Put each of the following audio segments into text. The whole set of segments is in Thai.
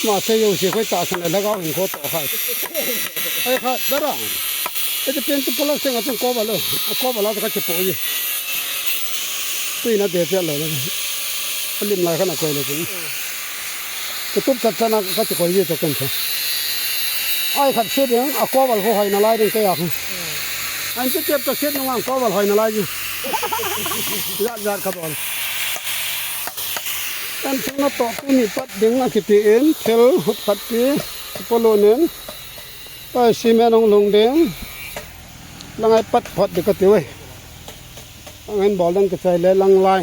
มาเสียอยู่สิค่อยตาสันแล้วก็อินโคต่อค่ะไอ้ค่ะดาราไอ้จะเป็นตัวพลังเสียงจะก้าวเลยก้าวแล้วจะจะปอยตัวนี้น่าเดือดเลยนะลิมลายขนาดก้อยเลยคุณก็ตุ๊บจัดจันก็จะก้อยเยอะจะกันใช่ไอ้ขัดเสียเองก้าวเขาหอยนาลายนี่ก็อยากอันจะเจ็บจะเสียน้องก้าวหอยนาลายอยู่ยากครับบอลอันที่น่าตอกนี่ปัดดึงนักกิจเอ็นเทลหุบขัดปีปโลเนนไปซีเมนองลงเด้งลังไอปัดพอดเด็กก็ตีไว้ลังไอบอลลังกระจายเลยลังไล่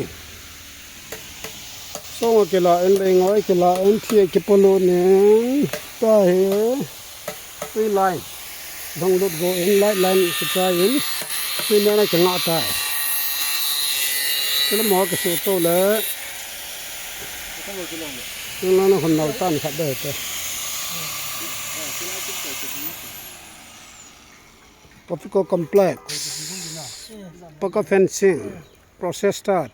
ส่งกีฬาเอ็นเลยง่อยกีฬาเอ็นที่กิปโลเนนไปตีไล่ดังรถโกเอ็นไล่ไล่กระจายเอ็นซีเมนจะงาตายแล้วหมอกระสุนโตเลยนั่นคนเราต้านขัดได้แต่ก็ฟิโก้คอมเพล็กซ์ปะก็เฟนซิ่ง process start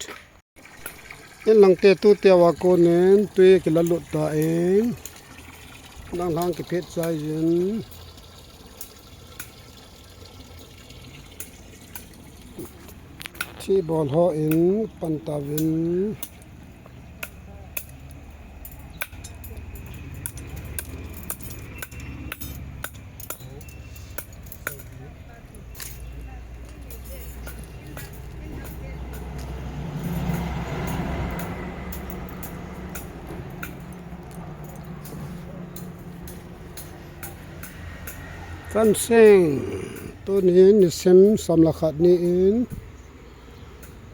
ยังหลังเตตู้เตียวโกเนนตัวกิลลุตตาเองนั่งทางกิเพชรใจยินที่บอลห่อเองปันตาวินฟันเซ็งตัวนี้นี่เซมสำหรับขัดนี้เอง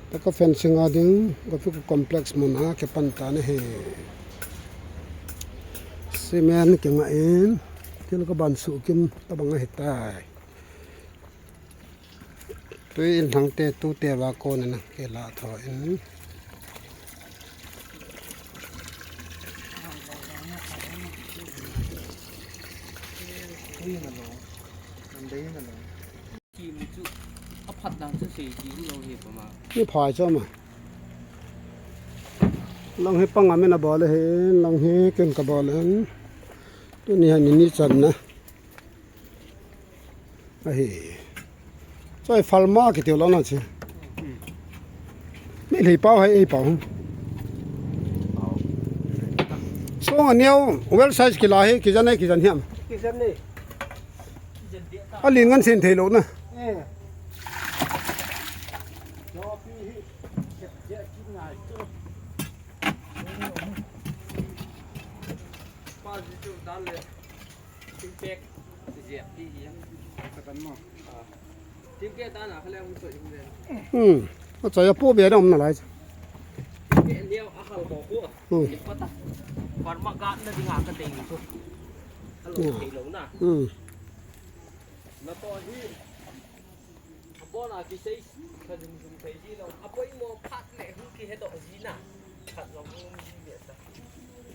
แล้วก็ฟันเซ็งอาดึงก็ฟิกคอมเพล็กซ์มันหาแค่ปันตาเนี่ยซีเมนต์เก่งเองที่เราก็บันสุกิมตะบังให้ตายตัวอินทางเตตู้เตวาโกนนะเกลาถอยนี่พายใช่ไหมลองให้ปังไม่น่าบอลเลยลองให้เกินกับบอลเลยตัวนี้ฮันนี่จันนะเฮ้ยใช่ฟัลมากี่เดียวแล้วนะสิไม่เลยเป้าให้ไอ้เป้าส่งอันเนี้ยเวลไซส์กี่ลายกี่จันเนี่ยกี่จันเหี้ยมกี่จันนี่อันลิงกันเส้นเทโลนะ我再要波别的我们哪来着？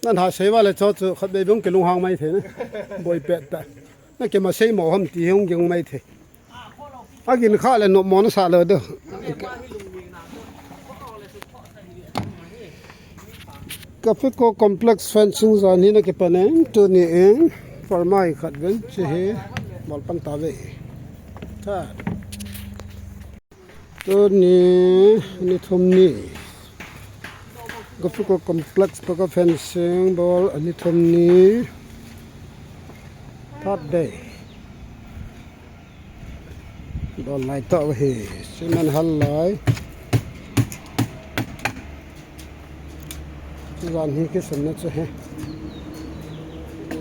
那他谁话来做做，还别用给龙行买的呢？不会别的，那给嘛谁毛他们弟兄用买的。อากินข้าวเลยนมมอนสาเลยเด้อกับฟิโก้คอมเพล็กซ์เฟนซิ่งจานนี้นะกี่ปนเองตัวนี้เองฟอร์มาอีกขัดเว้นเชื่อบอลปันตาเวถ้าตัวนี้นี่ทุ่มนี้กับฟิโก้คอมเพล็กซ์กับเฟนซิ่งบอลอันนี้ทุ่มนี้ทัดได้บอลไล่ต่อไปซีเมนต์หันไหลจานนี้ก็สนใจ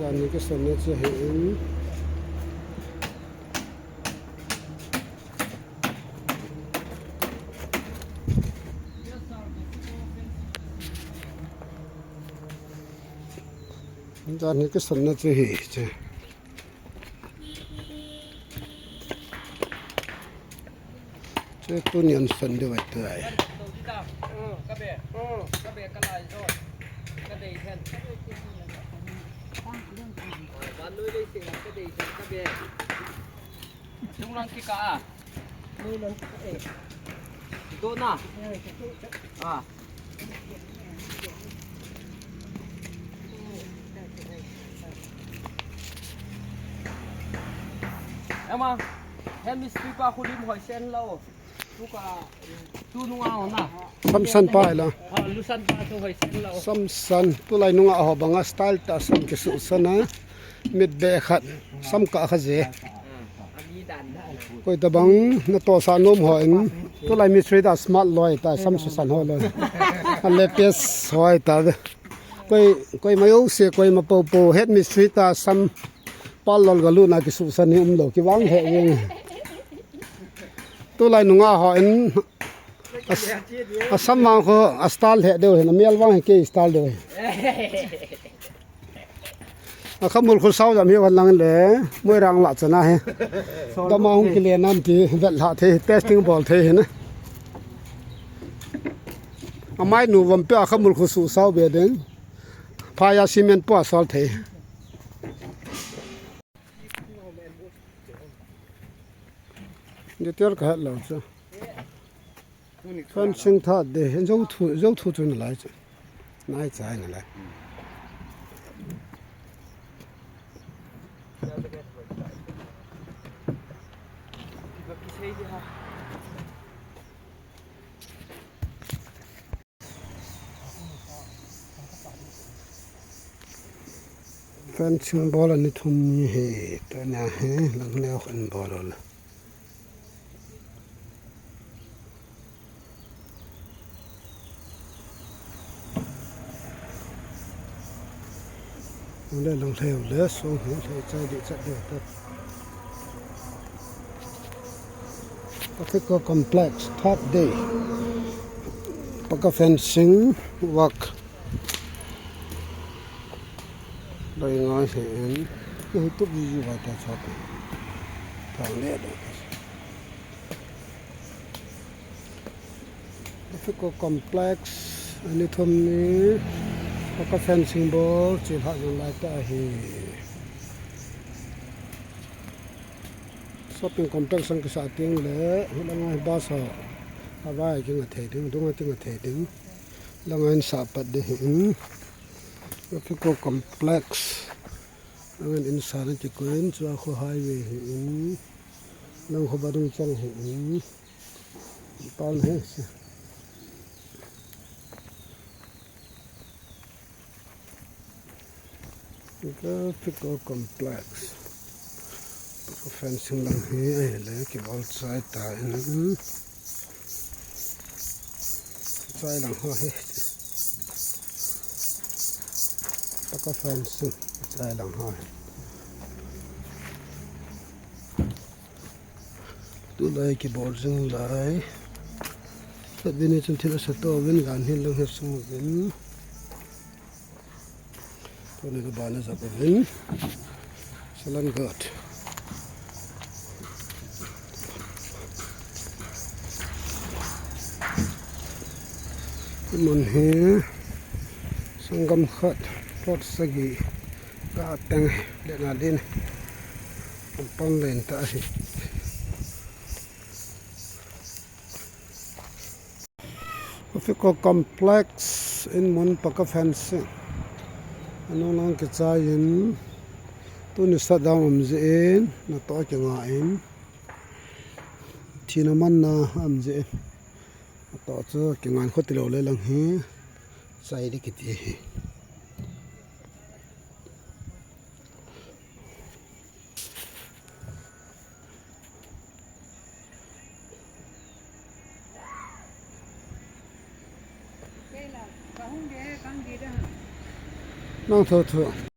จานนี้ก็สนใจจานนี้ก็สนใจตัวนี้อันสันด้วยตัวไอ้กระเบะกระไรโดดกระเดยแทนวันนู้นได้สิ่งกระเดยกระเบะจุงรังกิกานู่นนั่นโดนน่ะ Ama chemistry pa ko lim hoi sen lo tu ka tu nu ao na samsan pa la lusan pa tu hoi sen lo samsan tu lai nunga ho banga style ta sam ke su sana mit be khat sam ka kha je ami dan da koi ta bang na to sa nom ho en tu lai mi three da smart loi ta sam su san ho loi an le pes hoi ta koi mai o se koi ma po head mi three ta sam pal lol ga lu na ki su san ni lo ki wang he wen tu lai nunga ho en asam ma ko style he deu na mial wang ke style deu khamul khul sau da mi wan lang le moi rang la chana he da ma hung ki le nam ti vel ha the testing ball the he na amai nu wam pe khamul khu su sau be den phaya cement po sol the de ter ka la cha fan sing tha de hen zo thu chu na lai cha nai chai na lai fencing ball ani thum ni he ta na he lang ne khan ball la le long theo le so hu le chai de chat de ta Pacifico complex top day paka fencing work dai ngai se en ku tu bi ju ba ta chap ta le de Pacifico complex ani thum ni paka fencing ball chi ha jong lai ta hi shopping complex sang ka sa ting le langai ba sa awai jing a thei ding dunga ting a thei ding langai sa pat de hin Pacifico complex angan insan ti kuin chwa kho highway hin lang kho badung chang hin pal he Pacifico complex fencing lang he le ki outside ta in sai lang ho he paka fencing sai lang ho tu lai ki bor jing lai ta bin ni chun thila sa to win gan hin lang he sung win to ni ba na sa win salan got mun he sangam khat pot sagi ka tang le na din pon len ta hi Pacifico complex in mun paka fencing anong nang ke chain tu ni sa dam am zen na to changa in thina man na am je to chu kingan khoti lo le lang hi sai ri ki ti hi nang tho